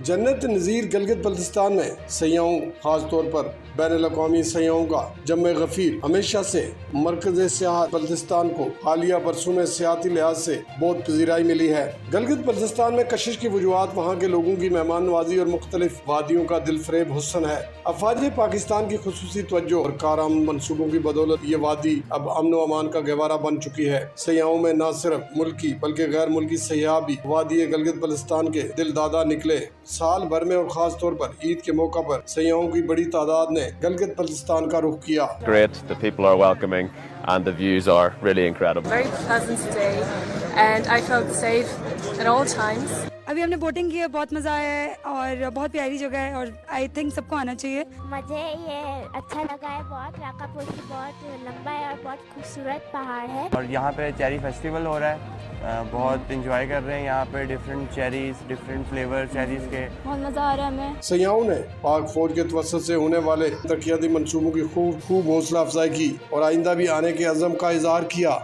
जन्नत नज़ीर गिलगित बल्तिस्तान में सयाहों खास तौर पर बैनुल-अक़वामी सयाहों का जम्मे गफीर हमेशा से मरकज़ सियाहत बल्तिस्तान को हालिया बरसों में सियाती लिहाज से बहुत पजीराई मिली है। गिलगित बल्तिस्तान में कशिश की वजूहात वहाँ के लोगों की मेहमान नवाजी और मुख्तलिफ वादियों का दिलफरेब हुस्न है। अफवाज पाकिस्तान की खुसूसी तवज्जो और कारआमद मनसूबों की बदौलत ये वादी अब अमन व अमान का गहवारा बन चुकी है। सयाहों में न सिर्फ मुल्की बल्कि गैर मुल्की सयाह भी वादी गिलगित बल्तिस्तान के दिलदादा निकले। साल भर में और खास तौर पर ईद के मौका पर सयाहों की बड़ी तादाद ने गिलगित बल्तिस्तान का रुख किया। Great, the people are welcoming and the views are really incredible. Very pleasant today and I felt safe at all times. अभी हमने बोटिंग की है, बहुत मजा आया है और बहुत प्यारी जगह है और आई थिंक सबको आना चाहिए। मुझे ये अच्छा लगा है बहुत। राकापोशी बहुत लंबा है और बहुत खूबसूरत पहाड़ है। और यहाँ पे चेरी फेस्टिवल हो रहा है, बहुत इंजॉय कर रहे हैं यहाँ पे। Different cherries, different flavour cherries के, बहुत मजा आ रहा है हमें। सयाहों ने पाक फौज के तवस्सुत से होने वाले तरक्याती मंसूबों की खूब हौसला अफजाई की और आइंदा भी आने के अज़म का इज़हार किया।